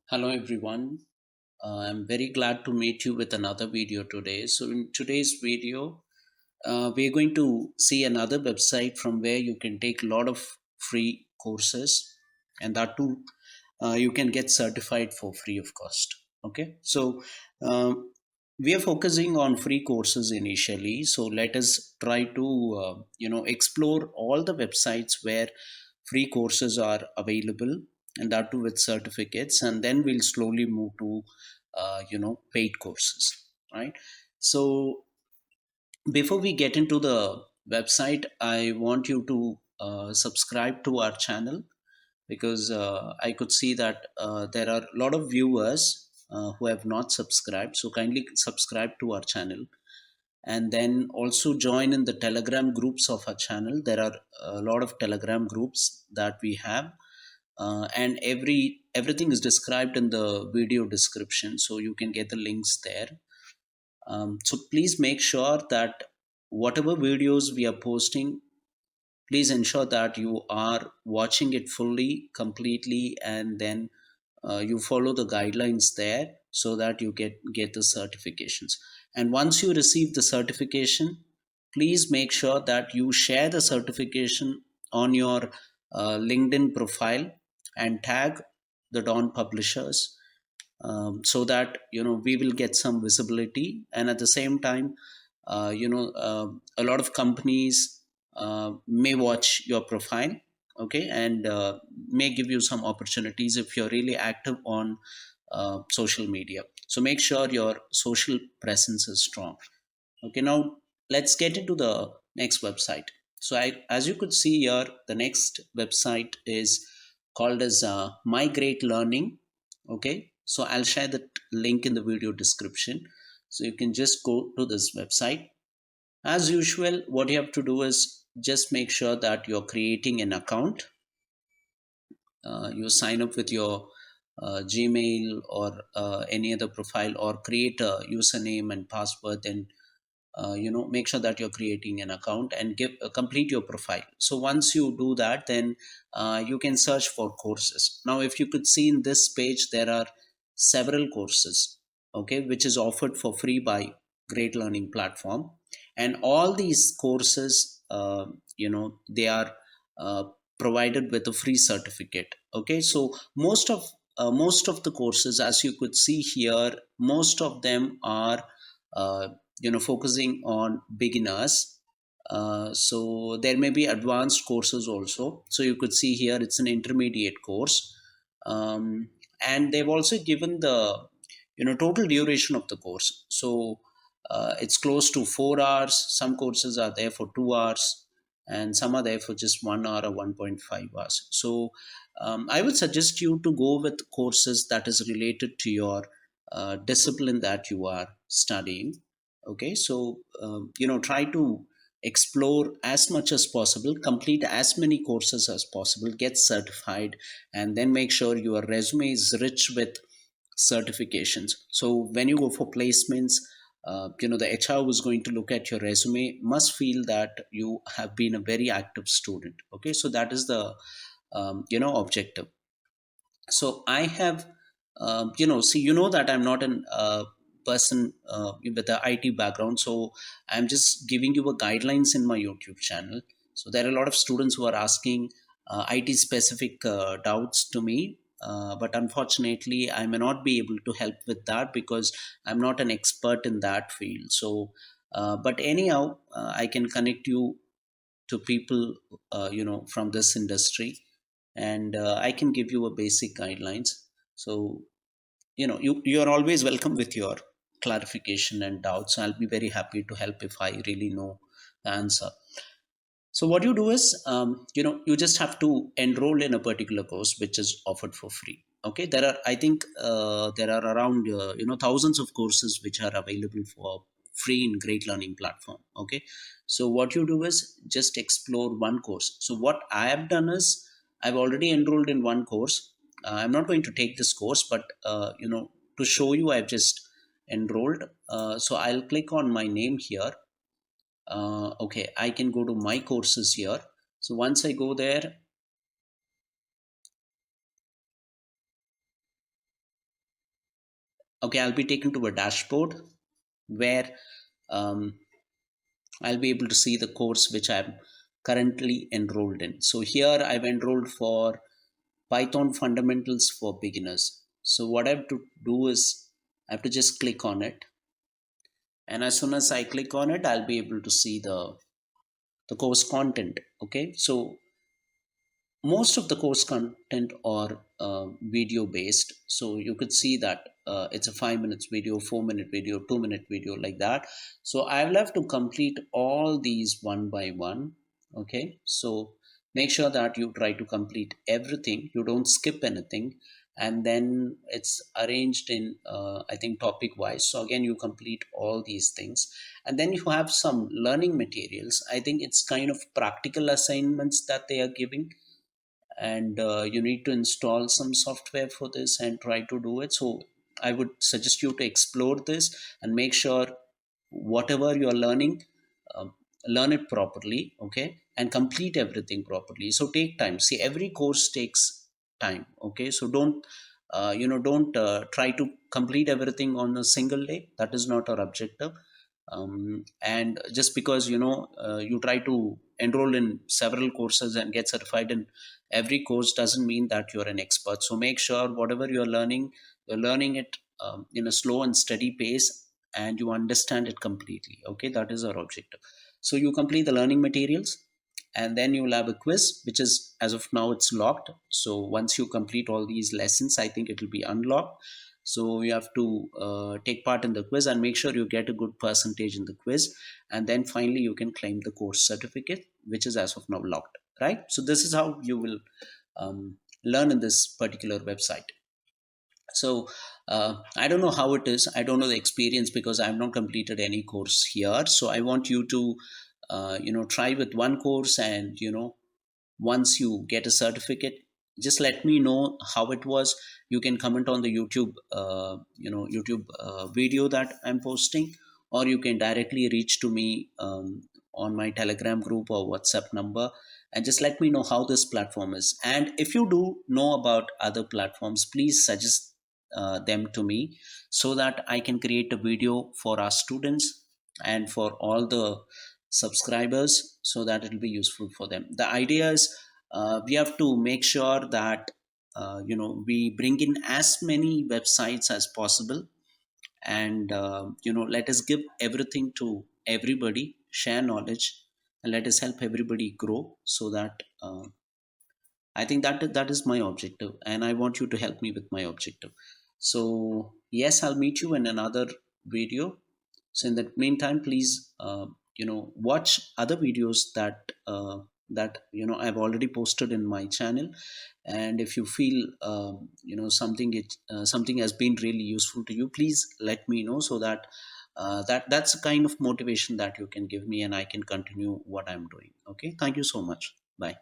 Hello everyone. I'm very glad to meet you with another video today. So in today's video, we're going to see another website from where you can take a lot of free courses, and that too, you can get certified for free of cost. Okay, so we are focusing on free courses initially. So let us try to explore all the websites where free courses are available, and that too with certificates, and then we'll slowly move to paid courses, right? So before we get into the website, I want you to subscribe to our channel, because I could see that there are a lot of viewers who have not subscribed. So kindly subscribe to our channel, and then also join in the Telegram groups of our channel. There are a lot of Telegram groups that we have, and everything is described in the video description, so you can get the links there. So please make sure that whatever videos we are posting, please ensure that you are watching it fully completely, and then you follow the guidelines there so that you get the certifications. And once you receive the certification, please make sure that you share the certification on your LinkedIn profile and tag the Dawn publishers, so that we will get some visibility. And at the same time, a lot of companies may watch your profile, okay, and may give you some opportunities if you're really active on social media. So make sure your social presence is strong. Okay, now let's get into the next website. So as you could see here, the next website is called as My Great Learning. Okay, so I'll share the link in the video description, so you can just go to this website. As usual, what you have to do is just make sure that you're creating an account. You sign up with your Gmail or any other profile, or create a username and password. Then make sure that you're creating an account and give complete your profile. So once you do that, then you can search for courses. Now if you could see in this page, there are several courses, okay, which is offered for free by Great Learning Platform. And all these courses, they are uh, provided with a free certificate. Okay, so most of the courses, as you could see here, most of them are focusing on beginners. So there may be advanced courses also. So you could see here it's an intermediate course, um, and they've also given the total duration of the course. So it's close to 4 hours. Some courses are there for 2 hours, and some are there for just 1 hour or 1.5 hours. So I would suggest you to go with courses that is related to your discipline that you are studying. Okay, so try to explore as much as possible, complete as many courses as possible, get certified, and then make sure your resume is rich with certifications. So when you go for placements, the HR who is going to look at your resume must feel that you have been a very active student. Okay, so that is the objective. So I have see, that I'm not an person with the IT background, so I'm just giving you a guidelines in my YouTube channel. So there are a lot of students who are asking IT specific doubts to me, but unfortunately I may not be able to help with that, because I'm not an expert in that field. So but anyhow, I can connect you to people from this industry, and I can give you a basic guidelines. So you're always welcome with your clarification and doubts. I'll be very happy to help if I really know the answer. So what you do is, you just have to enroll in a particular course which is offered for free. Okay, there are, I think, there are around thousands of courses which are available for free in Great Learning Platform. Okay, so what you do is just explore one course. So what I have done is, I've already enrolled in one course. I'm not going to take this course, but to show you, I've just enrolled. So I'll click on my name here. Okay, I can go to my courses here. So once I go there, Okay, I'll be taken to a dashboard where um, I'll be able to see the course which I'm currently enrolled in. So here I've enrolled for Python fundamentals for beginners. So what I have to do is I have to just click on it, and as soon as I click on it, I'll be able to see the course content. Okay, so most of the course content are video based, so you could see that it's a 5 minutes video, 4 minute video, 2 minute video, like that. So I will have to complete all these one by one. Okay, so make sure that you try to complete everything, you don't skip anything. And then it's arranged in I think topic wise, so again you complete all these things. And then you have some learning materials. I think it's kind of practical assignments that they are giving, and you need to install some software for this and try to do it. So I would suggest you to explore this and make sure whatever you're learning, um, learn it properly, okay, and complete everything properly. So take time. See, every course takes time, okay. So don't try to complete everything on a single day. That is not our objective. And just because you try to enroll in several courses and get certified in every course doesn't mean that you're an expert. So make sure whatever you're learning it in a slow and steady pace, and you understand it completely. Okay, that is our objective. So you complete the learning materials, and then you will have a quiz, which is, as of now, it's locked. So once you complete all these lessons, I think it will be unlocked. So you have to take part in the quiz and make sure you get a good percentage in the quiz, and then finally you can claim the course certificate, which is as of now locked, right? So this is how you will learn in this particular website. So I don't know how it is, I don't know the experience, because I have not completed any course here. So I want you to try with one course, and once you get a certificate, just let me know how it was. You can comment on the YouTube video that I'm posting, or you can directly reach to me on my Telegram group or WhatsApp number, and just let me know how this platform is. And if you do know about other platforms, please suggest them to me, so that I can create a video for our students and for all the subscribers, so that it will be useful for them. The idea is we have to make sure that we bring in as many websites as possible, and let us give everything to everybody, share knowledge, and let us help everybody grow, so that I think that is my objective, and I want you to help me with my objective. So yes, I'll meet you in another video. So in the meantime, please watch other videos that I've already posted in my channel. And if you feel something has been really useful to you, please let me know, so that that's a kind of motivation that you can give me, and I can continue what I'm doing. Okay, thank you so much. Bye.